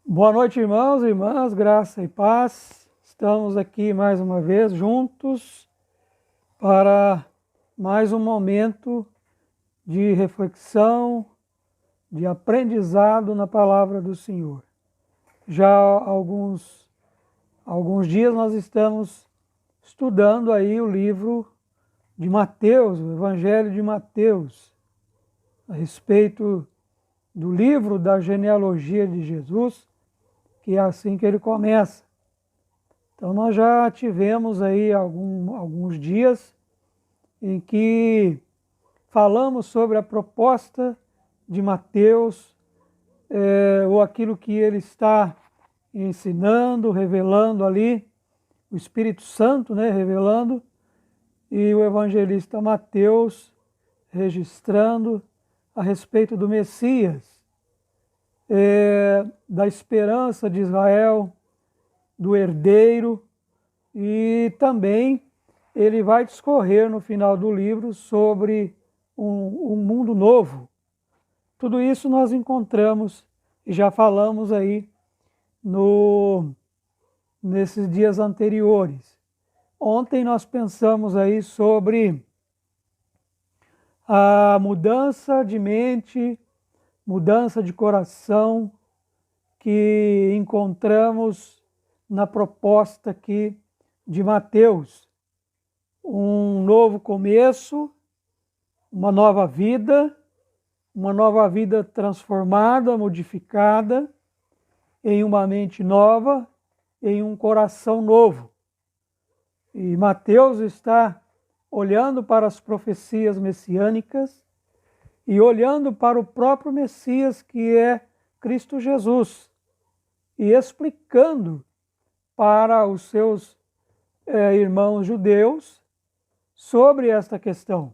Boa noite, irmãos e irmãs, graça e paz. Estamos aqui mais uma vez juntos para mais um momento de reflexão, de aprendizado na palavra do Senhor. Já há alguns dias nós estamos estudando aí o livro de Mateus, o Evangelho de Mateus, a respeito do livro da genealogia de Jesus, que é assim que ele começa. Então nós já tivemos aí alguns dias em que falamos sobre a proposta de Mateus, ou aquilo que ele está ensinando, revelando ali, o Espírito Santo, revelando, e o evangelista Mateus registrando a respeito do Messias, da esperança de Israel, do herdeiro, e também ele vai discorrer no final do livro sobre um mundo novo. Tudo isso nós encontramos e já falamos aí nesses dias anteriores. Ontem nós pensamos aí sobre a mudança de mente, mudança de coração que encontramos na proposta aqui de Mateus. Um novo começo, uma nova vida transformada, modificada, em uma mente nova, em um coração novo. E Mateus está olhando para as profecias messiânicas e olhando para o próprio Messias, que é Cristo Jesus, e explicando para os seus irmãos judeus sobre esta questão,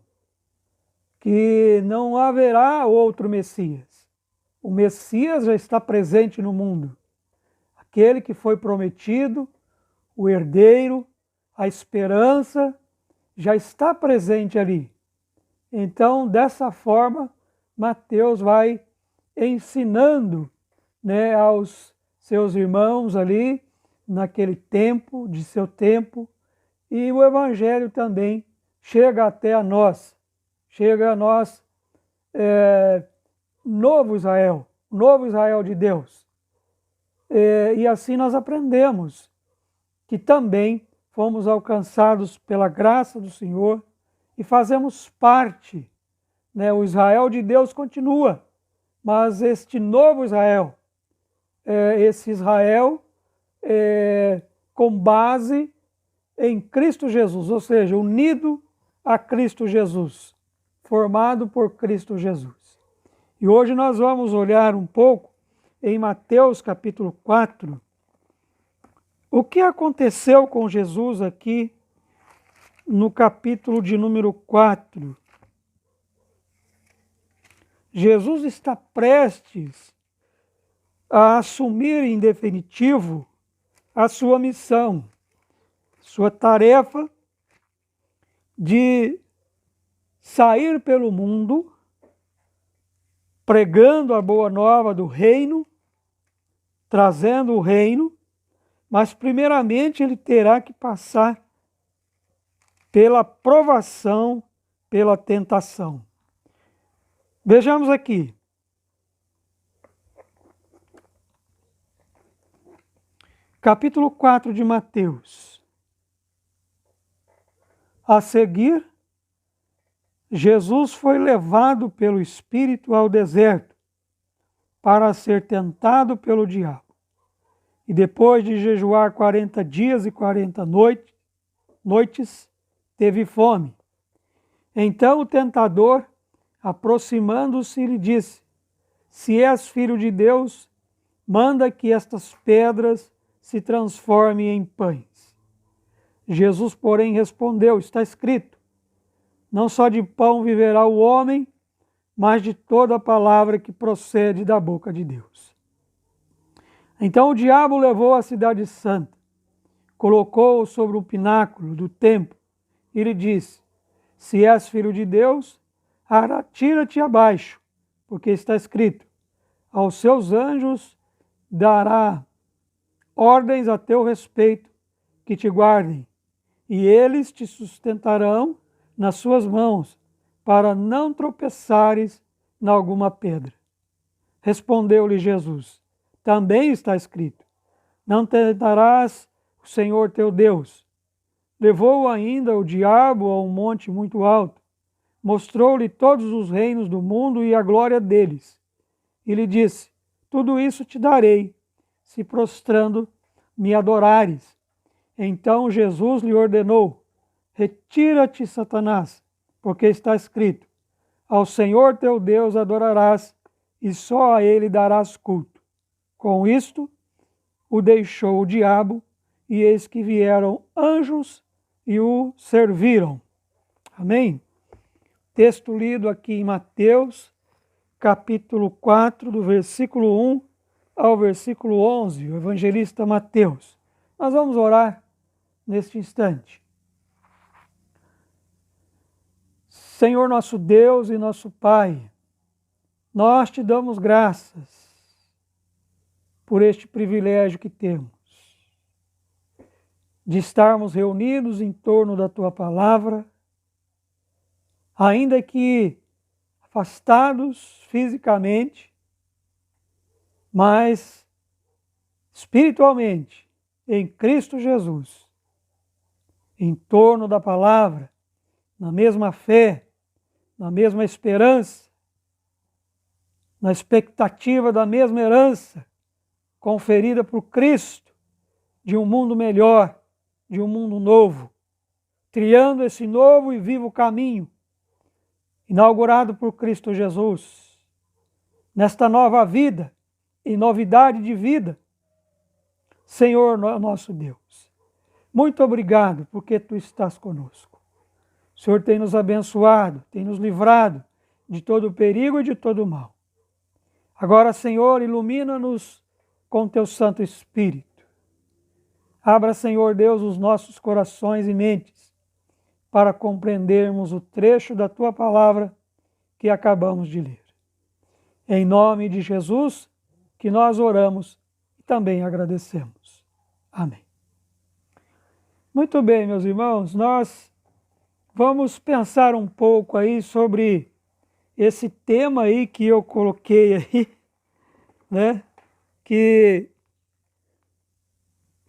que não haverá outro Messias. O Messias já está presente no mundo. Aquele que foi prometido, o herdeiro, a esperança, já está presente ali. Então, dessa forma, Mateus vai ensinando, aos seus irmãos ali, naquele tempo, de seu tempo, e o Evangelho também chega até a nós, novo Israel de Deus. E assim nós aprendemos que também fomos alcançados pela graça do Senhor e fazemos parte, o Israel de Deus continua, mas este novo Israel, esse Israel com base em Cristo Jesus, ou seja, unido a Cristo Jesus, formado por Cristo Jesus. E hoje nós vamos olhar um pouco em Mateus capítulo 4, o que aconteceu com Jesus aqui no capítulo de número 4. Jesus está prestes a assumir em definitivo a sua missão, sua tarefa de sair pelo mundo, pregando a boa nova do reino, trazendo o reino, mas primeiramente ele terá que passar pela provação, pela tentação. Vejamos aqui. Capítulo 4 de Mateus. A seguir, Jesus foi levado pelo Espírito ao deserto para ser tentado pelo diabo. E depois de jejuar 40 dias e 40 noites, teve fome. Então o tentador, aproximando-se, lhe disse: Se és filho de Deus, manda que estas pedras se transformem em pães. Jesus, porém, respondeu: Está escrito, não só de pão viverá o homem, mas de toda a palavra que procede da boca de Deus. Então o diabo levou a cidade santa, colocou-o sobre o pináculo do templo e lhe disse: Se és filho de Deus, atira-te abaixo, porque está escrito: Aos seus anjos dará ordens a teu respeito que te guardem, e eles te sustentarão nas suas mãos, para não tropeçares em alguma pedra. Respondeu-lhe Jesus: também está escrito: não tentarás o Senhor teu Deus. Levou ainda o diabo a um monte muito alto, mostrou-lhe todos os reinos do mundo e a glória deles, e lhe disse: tudo isso te darei, se prostrando me adorares. Então Jesus lhe ordenou: retira-te, Satanás, porque está escrito: ao Senhor teu Deus adorarás, e só a ele darás culto. Com isto, o deixou o diabo, e eis que vieram anjos e o serviram. Amém? Texto lido aqui em Mateus, capítulo 4, do versículo 1 ao versículo 11, o evangelista Mateus. Nós vamos orar neste instante. Senhor nosso Deus e nosso Pai, nós te damos graças por este privilégio que temos de estarmos reunidos em torno da Tua Palavra, ainda que afastados fisicamente, mas espiritualmente, em Cristo Jesus, em torno da Palavra, na mesma fé, na mesma esperança, na expectativa da mesma herança conferida por Cristo, de um mundo melhor, de um mundo novo, trilhando esse novo e vivo caminho, inaugurado por Cristo Jesus, nesta nova vida e novidade de vida. Senhor nosso Deus, muito obrigado porque Tu estás conosco. O Senhor tem nos abençoado, tem nos livrado de todo perigo e de todo mal. Agora, Senhor, ilumina-nos com Teu Santo Espírito. Abra, Senhor Deus, os nossos corações e mentes para compreendermos o trecho da Tua Palavra que acabamos de ler. Em nome de Jesus, que nós oramos e também agradecemos. Amém. Muito bem, meus irmãos, nós vamos pensar um pouco aí sobre esse tema aí que eu coloquei aí, né? Que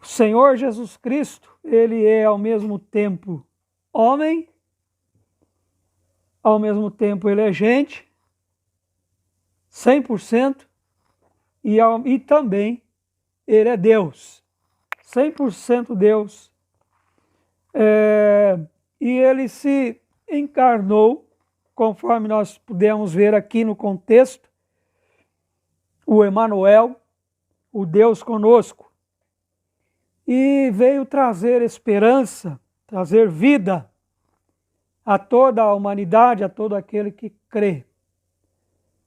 o Senhor Jesus Cristo, Ele é ao mesmo tempo homem, ao mesmo tempo Ele é gente, 100%, e também Ele é Deus, 100% Deus. E Ele se encarnou, conforme nós pudemos ver aqui no contexto, o Emanuel, o Deus conosco, e veio trazer esperança, trazer vida a toda a humanidade, a todo aquele que crê.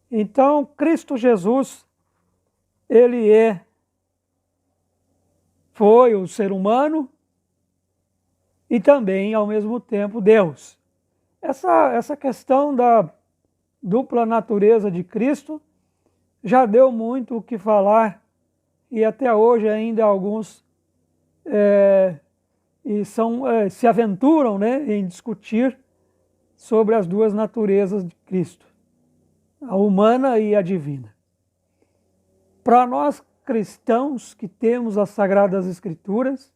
Então, Cristo Jesus, Ele foi o ser humano e também, ao mesmo tempo, Deus. Essa questão da dupla natureza de Cristo já deu muito o que falar, e até hoje ainda alguns se aventuram, né, em discutir sobre as duas naturezas de Cristo, a humana e a divina. Para nós cristãos que temos as Sagradas Escrituras,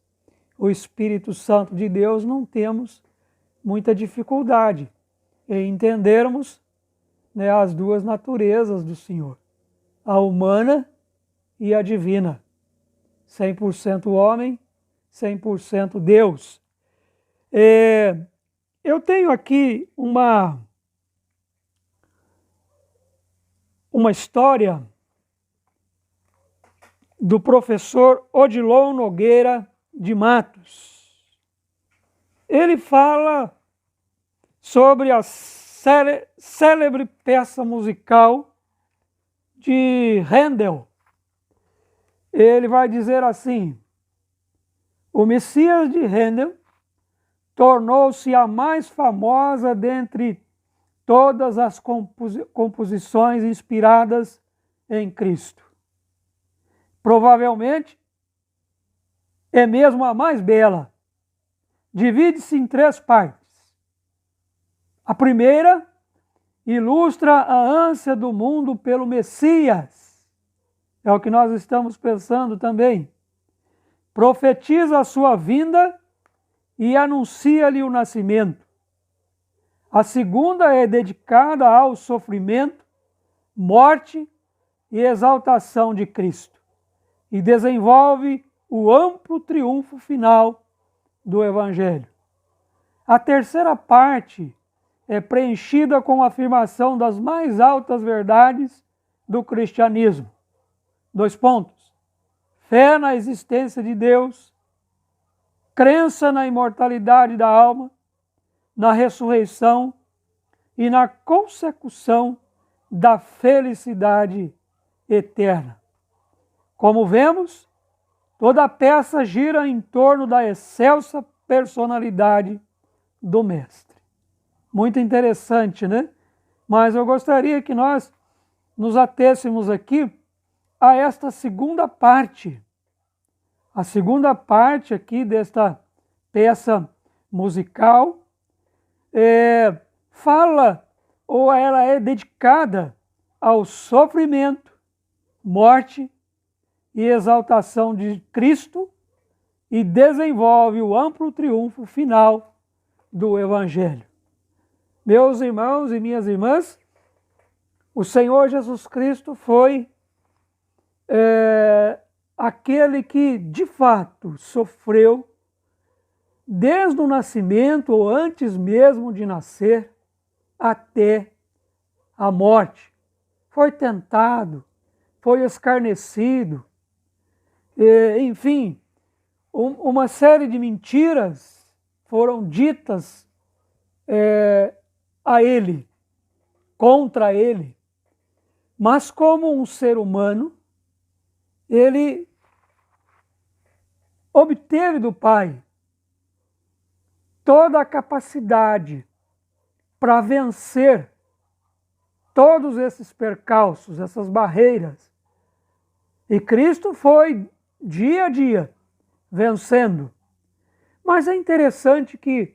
o Espírito Santo de Deus, não temos muita dificuldade em entendermos, né, as duas naturezas do Senhor, a humana e a divina, 100% homem, 100% Deus. Eu tenho aqui uma história do professor Odilon Nogueira de Matos. Ele fala sobre a célebre peça musical de Handel. Ele vai dizer assim: o Messias de Handel tornou-se a mais famosa dentre todas as composições inspiradas em Cristo. provavelmente é mesmo a mais bela. Divide-se em 3 partes. A primeira ilustra a ânsia do mundo pelo Messias. É o que nós estamos pensando também. Profetiza a sua vinda e anuncia-lhe o nascimento. A segunda é dedicada ao sofrimento, morte e exaltação de Cristo, e desenvolve o amplo triunfo final do Evangelho. A terceira parte é preenchida com a afirmação das mais altas verdades do cristianismo. 2 pontos. Fé na existência de Deus, crença na imortalidade da alma, na ressurreição e na consecução da felicidade eterna. Como vemos, toda a peça gira em torno da excelsa personalidade do Mestre. Muito interessante, né? Mas eu gostaria que nós nos atêssemos aqui a esta segunda parte. A segunda parte aqui desta peça musical fala, ou ela é dedicada ao sofrimento, morte e exaltação de Cristo e desenvolve o amplo triunfo final do Evangelho. Meus irmãos e minhas irmãs, o Senhor Jesus Cristo foi aquele que de fato sofreu desde o nascimento ou antes mesmo de nascer até a morte. Foi tentado, foi escarnecido, enfim, uma série de mentiras foram ditas a ele, contra ele, mas como um ser humano, ele obteve do Pai toda a capacidade para vencer todos esses percalços, essas barreiras. E Cristo foi, dia a dia, vencendo. Mas é interessante que,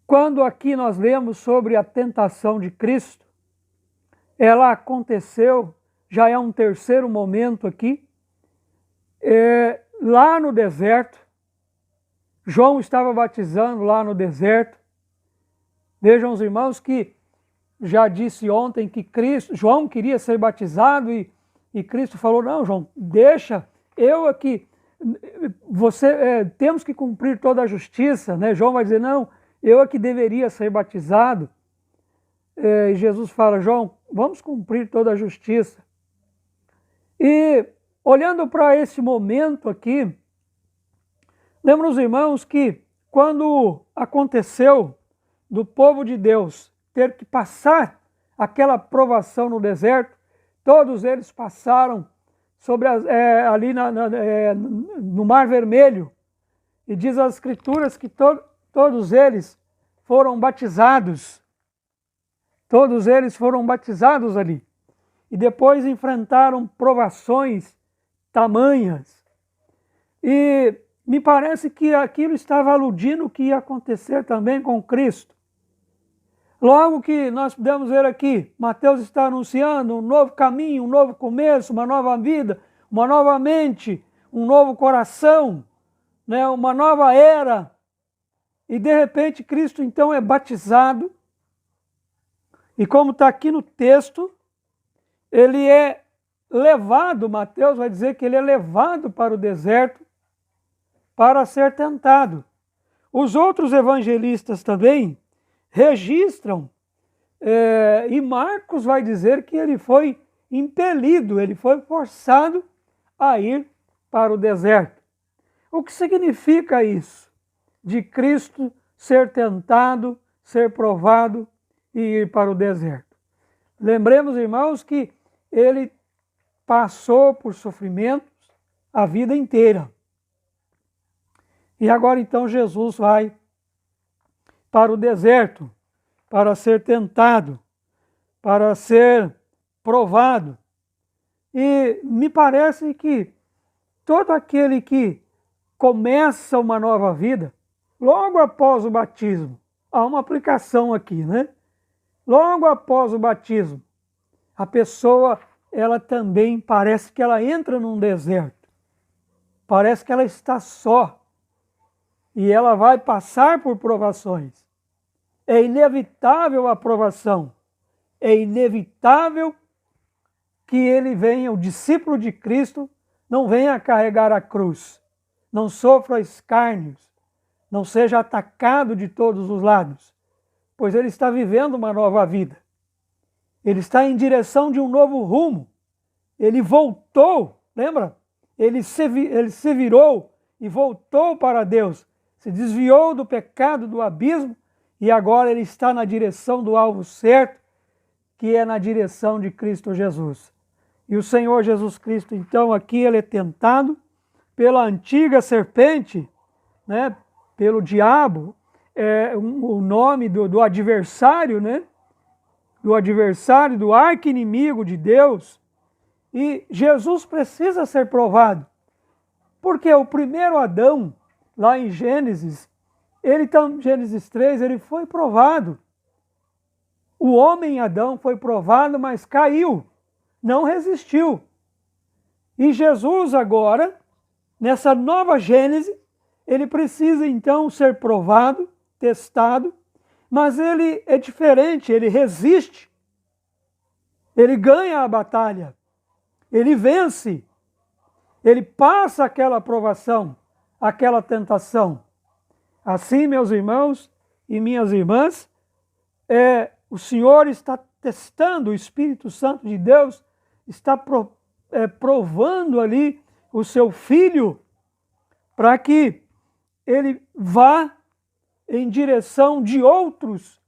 quando aqui nós lemos sobre a tentação de Cristo, ela aconteceu, já é um terceiro momento aqui, lá no deserto. João estava batizando lá no deserto. Vejam os irmãos que já disse ontem que João queria ser batizado e Cristo falou, não, João, deixa, eu aqui, temos que cumprir toda a justiça, né? João vai dizer, não, eu aqui deveria ser batizado. E Jesus fala, João, vamos cumprir toda a justiça. E olhando para esse momento aqui, lembram os irmãos que quando aconteceu do povo de Deus ter que passar aquela provação no deserto, todos eles passaram ali no Mar Vermelho, e diz as Escrituras que todos eles foram batizados. Todos eles foram batizados ali. E depois enfrentaram provações tamanhas. E me parece que aquilo estava aludindo o que ia acontecer também com Cristo. Logo que nós podemos ver aqui, Mateus está anunciando um novo caminho, um novo começo, uma nova vida, uma nova mente, um novo coração, né, uma nova era. E de repente Cristo então é batizado. E como está aqui no texto, ele é levado, Mateus vai dizer que ele é levado para o deserto para ser tentado. Os outros evangelistas também registram, e Marcos vai dizer que ele foi impelido, ele foi forçado a ir para o deserto. O que significa isso? De Cristo ser tentado, ser provado e ir para o deserto. Lembremos, irmãos, que ele passou por sofrimentos a vida inteira. E agora então Jesus vai para o deserto, para ser tentado, para ser provado. E me parece que todo aquele que começa uma nova vida, logo após o batismo, há uma aplicação aqui, né? Logo após o batismo, a pessoa, ela também parece que ela entra num deserto. Parece que ela está só. E ela vai passar por provações. É inevitável a provação. É inevitável que ele venha, o discípulo de Cristo, não venha carregar a cruz, não sofra escárnios, não seja atacado de todos os lados, pois ele está vivendo uma nova vida. Ele está em direção de um novo rumo. Ele voltou, lembra? Ele se virou e voltou para Deus, se desviou do pecado, do abismo, e agora ele está na direção do alvo certo, que é na direção de Cristo Jesus. E o Senhor Jesus Cristo, então, aqui ele é tentado pela antiga serpente, né? Pelo diabo, o nome do adversário, né? Do adversário, do arqui-inimigo de Deus. E Jesus precisa ser provado, porque o primeiro Adão, lá em Gênesis, Gênesis 3, ele foi provado. O homem Adão foi provado, mas caiu, não resistiu. E Jesus agora, nessa nova Gênese, ele precisa então ser provado, testado, mas ele é diferente, ele resiste, ele ganha a batalha, ele vence, ele passa aquela provação, aquela tentação. Assim, meus irmãos e minhas irmãs, o Senhor está testando, o Espírito Santo de Deus está provando ali o seu Filho para que ele vá em direção de outros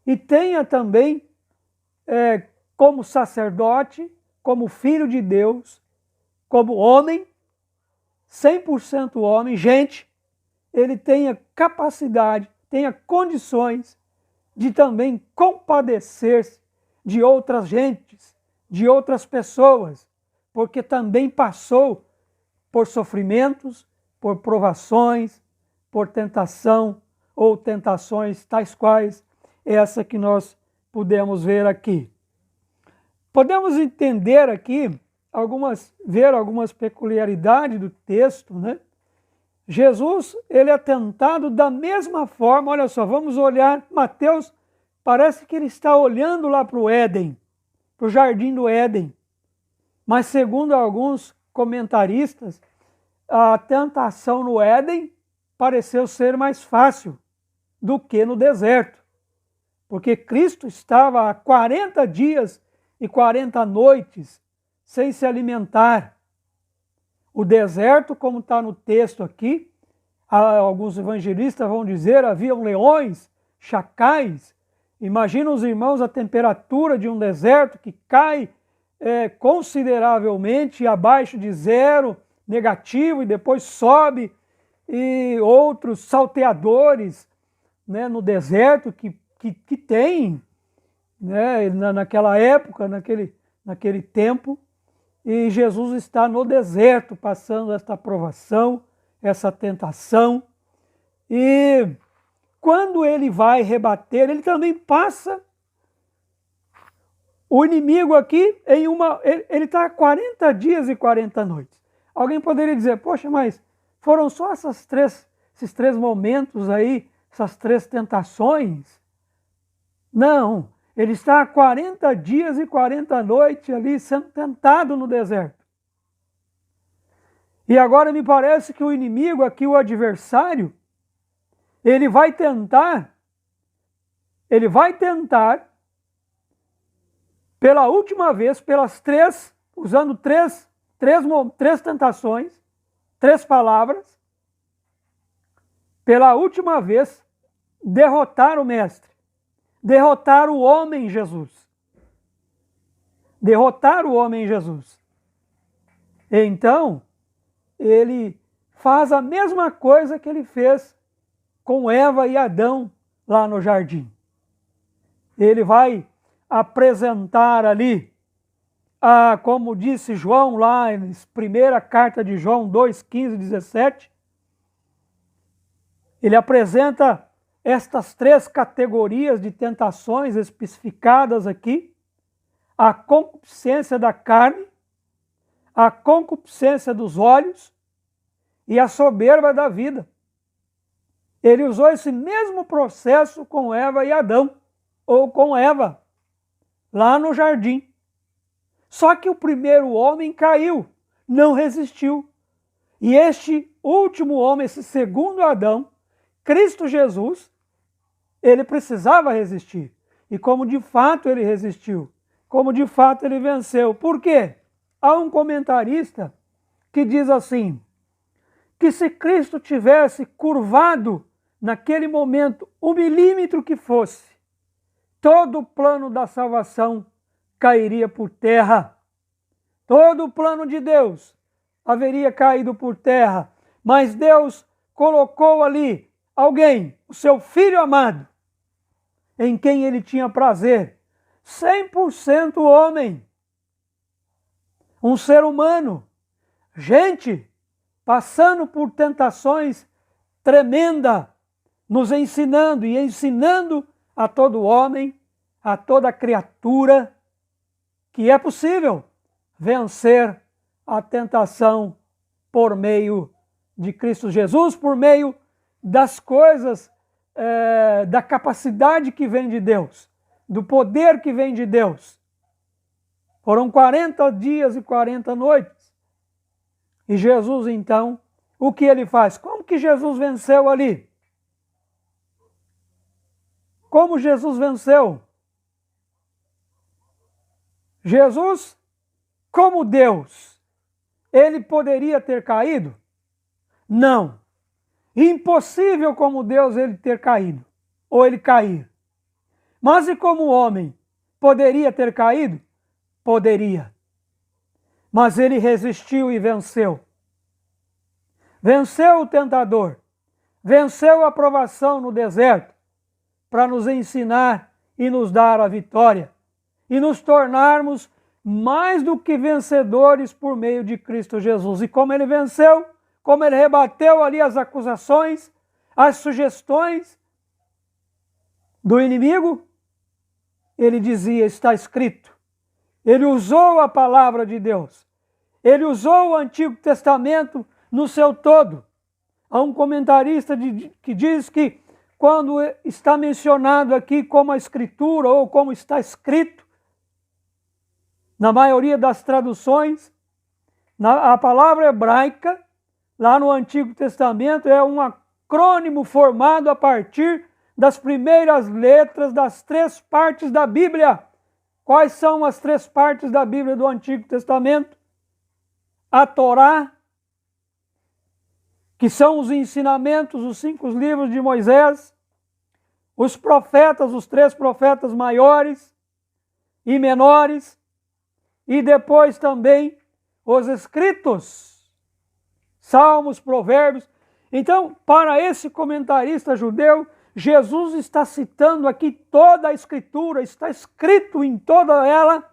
e tenha também, como sacerdote, como filho de Deus, como homem, 100% homem, gente, ele tenha capacidade, tenha condições de também compadecer-se de outras gentes, de outras pessoas, porque também passou por sofrimentos, por provações, por tentação ou tentações tais quais essa que nós pudemos ver aqui. Podemos entender aqui, ver algumas peculiaridades do texto, né? Jesus, ele é tentado da mesma forma, olha só, vamos olhar, Mateus, parece que ele está olhando lá para o Éden, para o jardim do Éden, mas segundo alguns comentaristas, a tentação no Éden pareceu ser mais fácil do que no deserto, porque Cristo estava há 40 dias e 40 noites sem se alimentar. O deserto, como está no texto aqui, alguns evangelistas vão dizer, haviam leões, chacais. Imagina os irmãos a temperatura de um deserto que cai consideravelmente abaixo de zero, negativo, e depois sobe, e outros salteadores, né, no deserto que tem, né, naquela época, naquele tempo, e Jesus está no deserto passando esta provação, essa tentação, e quando ele vai rebater, ele também passa o inimigo aqui ele está 40 dias e 40 noites. Alguém poderia dizer, poxa, mas foram só esses três momentos aí, essas três tentações? Não, ele está há 40 dias e 40 noites ali sendo tentado no deserto. E agora me parece que o inimigo aqui, o adversário, ele vai tentar pela última vez, usando três tentações, três palavras, pela última vez, derrotar o Mestre, derrotar o homem Jesus. Derrotar o homem Jesus. Então, ele faz a mesma coisa que ele fez com Eva e Adão lá no jardim. Ele vai apresentar ali como disse João lá na primeira carta de João 2, 15 e 17, ele apresenta estas 3 categorias de tentações especificadas aqui: a concupiscência da carne, a concupiscência dos olhos e a soberba da vida. Ele usou esse mesmo processo com Eva e Adão, ou com Eva, lá no jardim. Só que o primeiro homem caiu, não resistiu. E este último homem, esse segundo Adão, Cristo Jesus, ele precisava resistir. E como de fato ele resistiu, como de fato ele venceu. Por quê? Há um comentarista que diz assim, que se Cristo tivesse curvado naquele momento um milímetro que fosse, todo o plano da salvação cairia por terra. Todo o plano de Deus haveria caído por terra. Mas Deus colocou ali alguém, o seu Filho amado, em quem ele tinha prazer, 100% homem, um ser humano, gente, passando por tentações tremendas, nos ensinando e ensinando a todo homem, a toda criatura, que é possível vencer a tentação por meio de Cristo Jesus, por meio das coisas, da capacidade que vem de Deus, do poder que vem de Deus. Foram 40 dias e 40 noites. E Jesus, então, o que ele faz? Como que Jesus venceu ali? Como Jesus venceu? Jesus, como Deus, ele poderia ter caído? Não. Impossível como Deus ele ter caído, ou ele cair. Mas e como homem, poderia ter caído? Poderia. Mas ele resistiu e venceu. Venceu o tentador. Venceu a provação no deserto para nos ensinar e nos dar a vitória. E nos tornarmos mais do que vencedores por meio de Cristo Jesus. E como ele venceu, como ele rebateu ali as acusações, as sugestões do inimigo, ele dizia, está escrito. Ele usou a palavra de Deus. Ele usou o Antigo Testamento no seu todo. Há um comentarista que diz que quando está mencionado aqui como a Escritura ou como está escrito, na maioria das traduções, a palavra hebraica, lá no Antigo Testamento, é um acrônimo formado a partir das primeiras letras das 3 partes da Bíblia. Quais são as 3 partes da Bíblia do Antigo Testamento? A Torá, que são os ensinamentos, os 5 livros de Moisés, os profetas, os 3 profetas maiores e menores, e depois também os escritos, Salmos, Provérbios. Então, para esse comentarista judeu, Jesus está citando aqui toda a Escritura, está escrito em toda ela,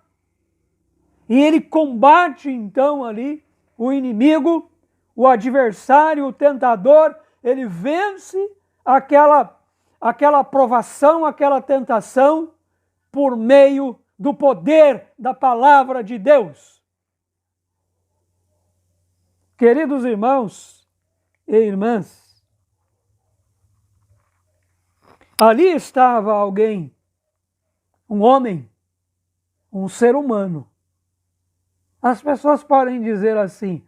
e ele combate então ali o inimigo, o adversário, o tentador, ele vence aquela provação, aquela tentação, por meio do poder da palavra de Deus. Queridos irmãos e irmãs, ali estava alguém, um homem, um ser humano. As pessoas podem dizer assim,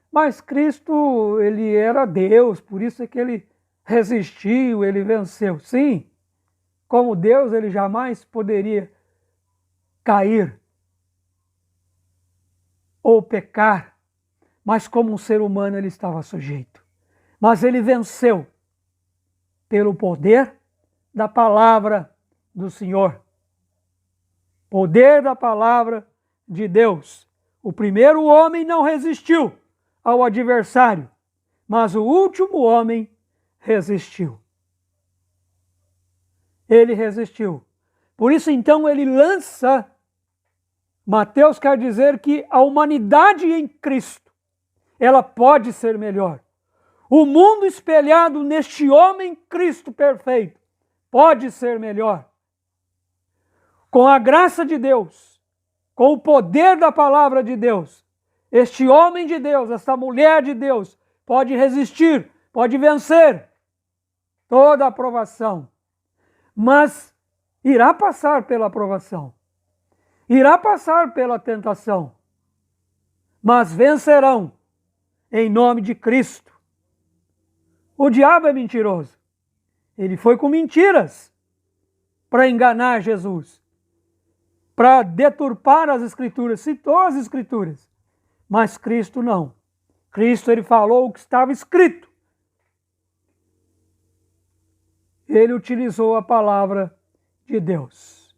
mas Cristo, ele era Deus, por isso é que ele resistiu, ele venceu. Sim, como Deus, ele jamais poderia cair ou pecar, mas como um ser humano ele estava sujeito. Mas ele venceu pelo poder da palavra do Senhor. Poder da palavra de Deus. O primeiro homem não resistiu ao adversário, mas o último homem resistiu. Ele resistiu. Por isso, então, ele lança Mateus quer dizer que a humanidade em Cristo, ela pode ser melhor. O mundo espelhado neste homem Cristo perfeito pode ser melhor. Com a graça de Deus, com o poder da palavra de Deus, este homem de Deus, esta mulher de Deus, pode resistir, pode vencer toda a provação, mas irá passar pela provação, irá passar pela tentação, mas vencerão em nome de Cristo. O diabo é mentiroso. Ele foi com mentiras para enganar Jesus, para deturpar as Escrituras, citou as Escrituras, mas Cristo não. Cristo, ele falou o que estava escrito. Ele utilizou a palavra de Deus.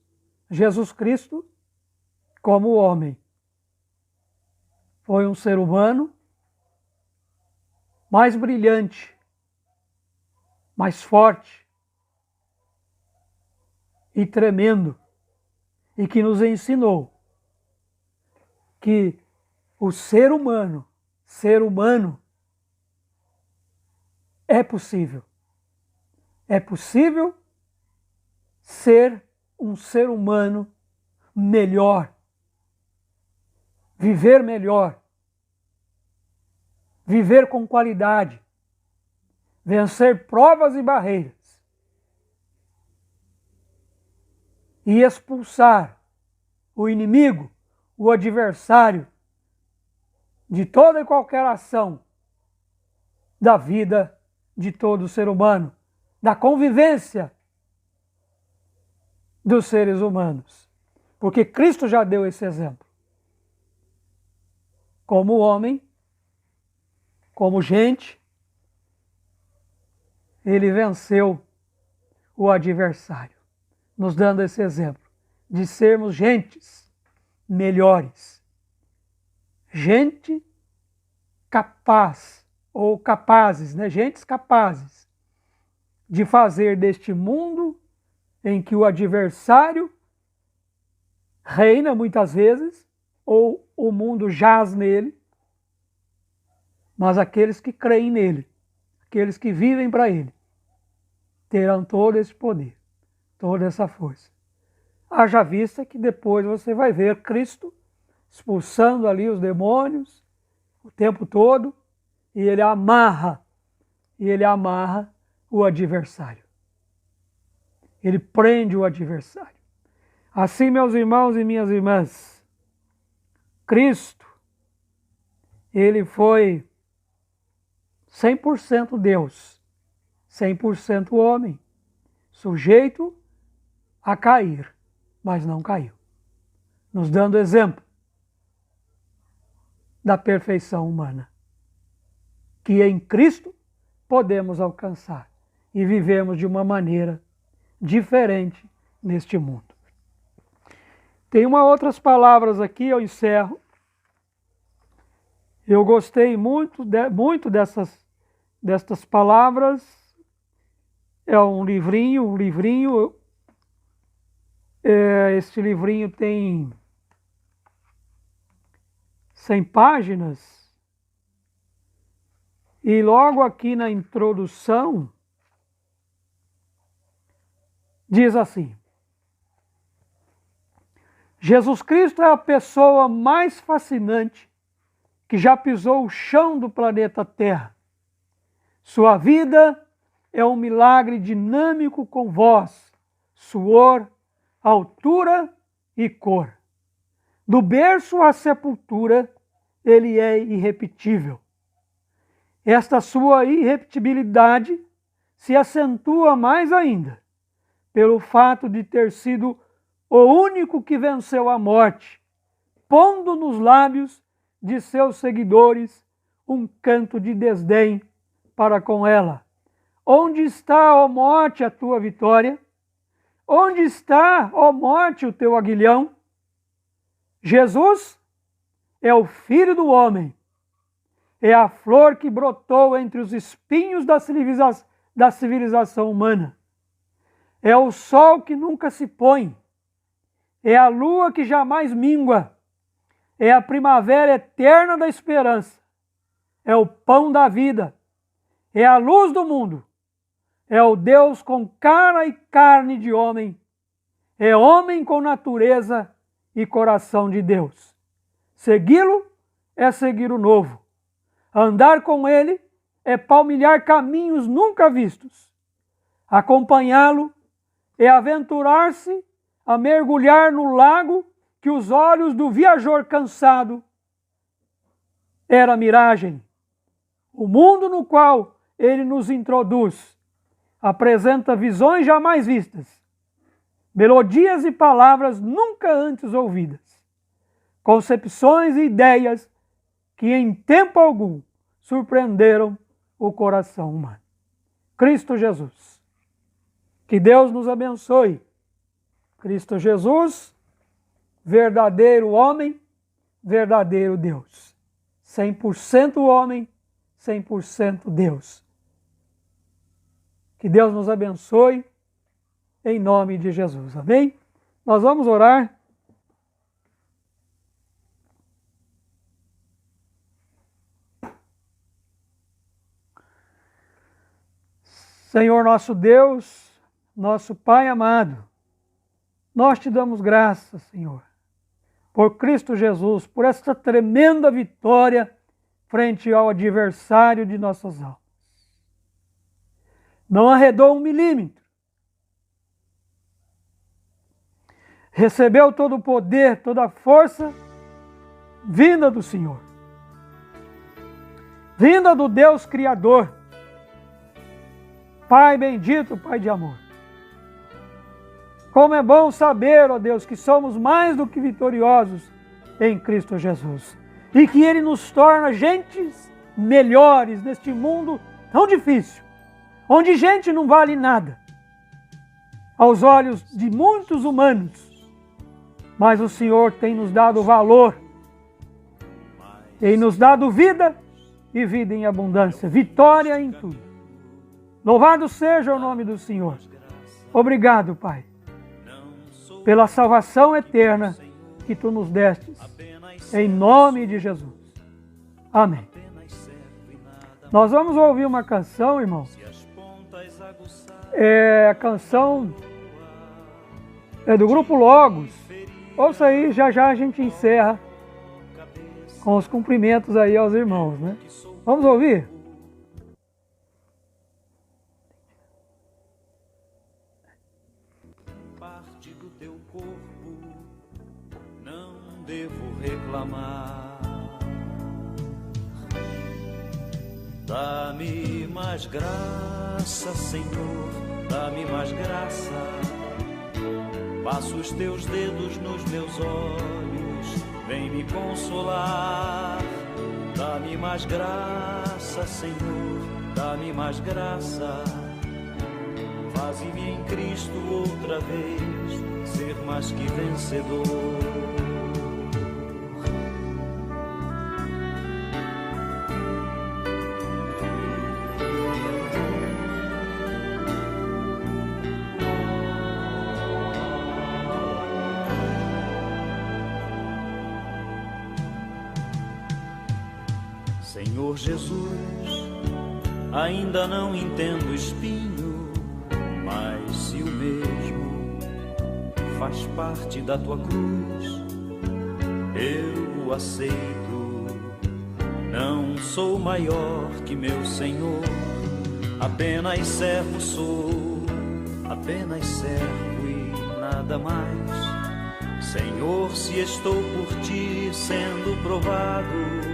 Jesus Cristo, como homem, foi um ser humano mais brilhante, mais forte e tremendo, e que nos ensinou que o ser humano é possível. É possível ser um ser humano melhor, viver melhor, viver com qualidade, vencer provas e barreiras e expulsar o inimigo, o adversário de toda e qualquer ação da vida de todo ser humano, da convivência dos seres humanos. Porque Cristo já deu esse exemplo. Como homem, como gente, ele venceu o adversário, nos dando esse exemplo de sermos gentes melhores. Gente capaz, ou capazes, né? Gentes capazes de fazer deste mundo em que o adversário reina muitas vezes, ou o mundo jaz nele, mas aqueles que creem nele, aqueles que vivem para ele, terão todo esse poder, toda essa força. Haja vista que depois você vai ver Cristo expulsando ali os demônios o tempo todo, e ele amarra o adversário. Ele prende o adversário. Assim, meus irmãos e minhas irmãs, Cristo, ele foi 100% Deus, 100% homem, sujeito a cair, mas não caiu, nos dando exemplo da perfeição humana, que em Cristo podemos alcançar e vivemos de uma maneira diferente neste mundo. Tem outras palavras aqui, eu encerro. Eu gostei muito destas palavras. É um livrinho. Este livrinho tem 100 páginas. E logo aqui na introdução, diz assim: Jesus Cristo é a pessoa mais fascinante que já pisou o chão do planeta Terra. Sua vida é um milagre dinâmico com voz, suor, altura e cor. Do berço à sepultura, ele é irrepetível. Esta sua irrepetibilidade se acentua mais ainda pelo fato de ter sido o único que venceu a morte, pondo nos lábios de seus seguidores um canto de desdém para com ela. Onde está, ó morte, a tua vitória? Onde está, ó morte, o teu aguilhão? Jesus é o Filho do homem, é a flor que brotou entre os espinhos da civilização humana. É o sol que nunca se põe, é a lua que jamais mingua, é a primavera eterna da esperança, é o pão da vida, é a luz do mundo, é o Deus com cara e carne de homem, é homem com natureza e coração de Deus. Segui-lo é seguir o novo. Andar com ele é palmilhar caminhos nunca vistos. Acompanhá-lo é aventurar-se a mergulhar no lago que os olhos do viajor cansado era miragem. O mundo no qual ele nos introduz apresenta visões jamais vistas, melodias e palavras nunca antes ouvidas, concepções e ideias que em tempo algum surpreenderam o coração humano. Cristo Jesus. Que Deus nos abençoe. Cristo Jesus, verdadeiro homem, verdadeiro Deus. 100% homem, 100% Deus. Que Deus nos abençoe, em nome de Jesus. Amém? Nós vamos orar. Senhor nosso Deus, nosso Pai amado, nós te damos graças, Senhor, por Cristo Jesus, por esta tremenda vitória frente ao adversário de nossas almas. Não arredou 1 milímetro. Recebeu todo o poder, toda a força vinda do Senhor. Vinda do Deus Criador. Pai bendito, Pai de amor. Como é bom saber, ó Deus, que somos mais do que vitoriosos em Cristo Jesus. E que Ele nos torna gentes melhores neste mundo tão difícil, onde gente não vale nada aos olhos de muitos humanos. Mas o Senhor tem nos dado valor, tem nos dado vida e vida em abundância, vitória em tudo. Louvado seja o nome do Senhor. Obrigado, Pai, pela salvação eterna que Tu nos destes, em nome de Jesus. Amém. Nós vamos ouvir uma canção, irmão. A canção é do Grupo Logos. Ouça aí, já já a gente encerra com os cumprimentos aí aos irmãos, né? Vamos ouvir? Parte do teu corpo, não devo reclamar. Dá-me mais graça, Senhor, dá-me mais graça. Passa os teus dedos nos meus olhos, vem me consolar. Dá-me mais graça, Senhor, dá-me mais graça. Faze-me em Cristo outra vez ser mais que vencedor. Senhor Jesus, ainda não entendo o espinho, mas se o mesmo faz parte da tua cruz, eu o aceito. Não sou maior que meu Senhor, apenas servo sou, apenas servo e nada mais. Senhor, se estou por ti sendo provado,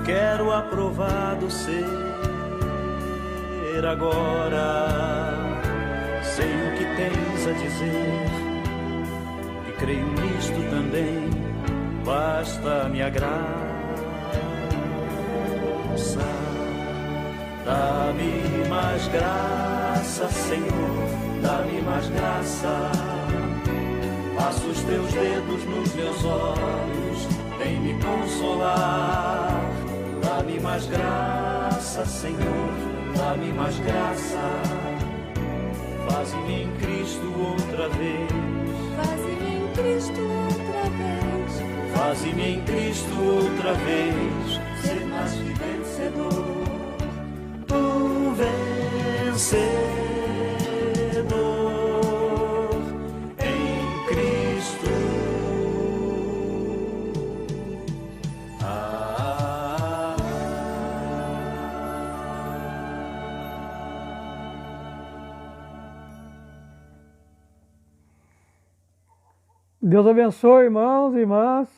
quero aprovado ser agora. Sei o que tens a dizer e creio nisto também. Basta a minha graça. Dá-me mais graça, Senhor, dá-me mais graça. Passa os teus dedos nos meus olhos, vem me consolar. Dá-me mais graça, Senhor, dá-me mais graça. Faze-me em Cristo outra vez. Faze-me em Cristo outra vez. Faze-me em Cristo outra vez ser mais que vencedor. Um vencedor em Cristo. Deus abençoe, irmãos e irmãs.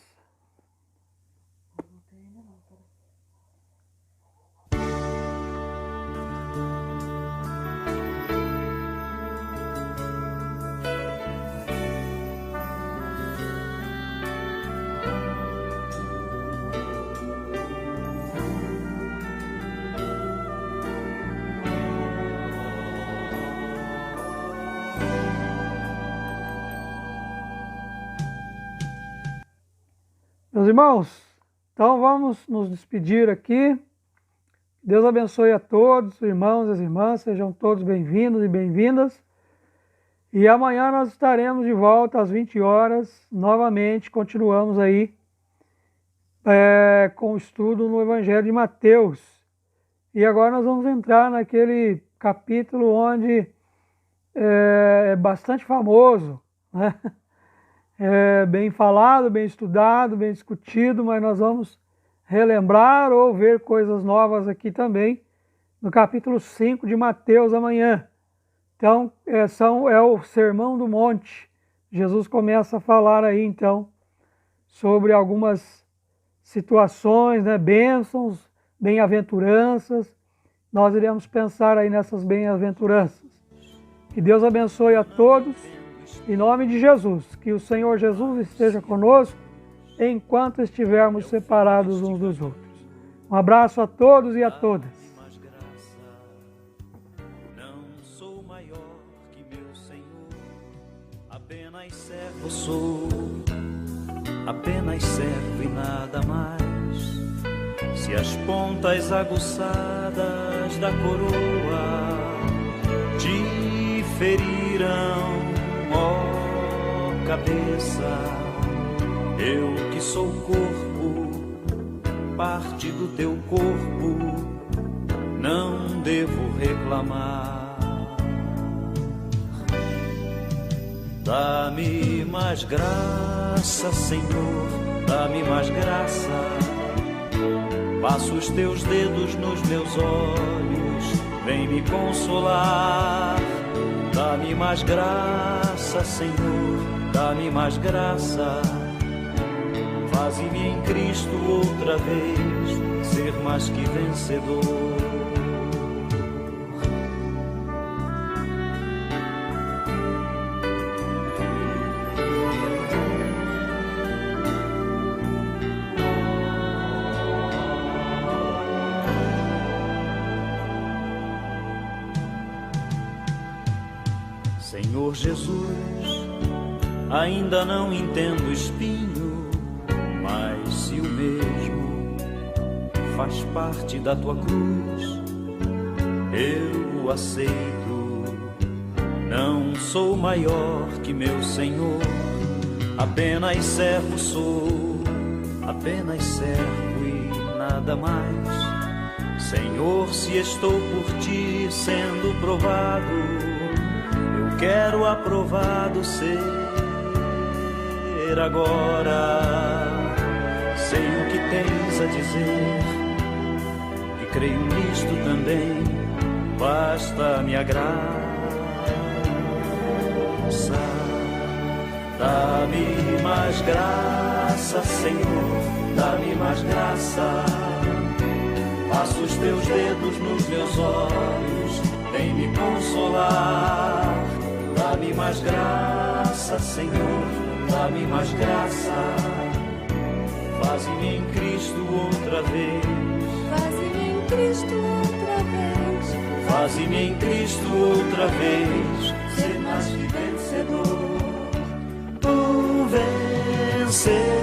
Meus irmãos, então vamos nos despedir aqui. Deus abençoe a todos, os irmãos e as irmãs, sejam todos bem-vindos e bem-vindas. E amanhã nós estaremos de volta às 20 horas, novamente, continuamos aí com o estudo no Evangelho de Mateus. E agora nós vamos entrar naquele capítulo onde é bastante famoso, né? É bem falado, bem estudado, bem discutido, mas nós vamos relembrar ou ver coisas novas aqui também no capítulo 5 de Mateus amanhã. Então, é o Sermão do Monte. Jesus começa a falar aí, então, sobre algumas situações, né, bênçãos, bem-aventuranças. Nós iremos pensar aí nessas bem-aventuranças. Que Deus abençoe a todos. Em nome de Jesus, que o Senhor Jesus esteja conosco enquanto estivermos separados uns dos outros. Um abraço a todos e a todas. Não sou maior que meu Senhor, apenas servo sou, apenas servo e nada mais. Se as pontas aguçadas da coroa te ferirão, ó cabeça, eu que sou corpo, parte do teu corpo, não devo reclamar. Dá-me mais graça, Senhor, dá-me mais graça. Passa os teus dedos nos meus olhos, vem me consolar. Dá-me mais graça, Senhor, dá-me mais graça. Faze-me em Cristo outra vez ser mais que vencedor. Senhor Jesus, ainda não entendo o espinho, mas se o mesmo faz parte da tua cruz, eu o aceito. Não sou maior que meu Senhor, apenas servo sou, apenas servo e nada mais. Senhor, se estou por ti sendo provado, quero aprovado ser agora. Sei o que tens a dizer e creio nisto também. Basta minha graça, dá-me mais graça, Senhor, dá-me mais graça. Passa os teus dedos nos meus olhos, vem me consolar. Dá-me mais graça, Senhor, dá-me mais graça. Faze-me em Cristo outra vez. Faze-me em Cristo outra vez. Faze-me em Cristo outra vez ser mais que vencedor. Um vencedor.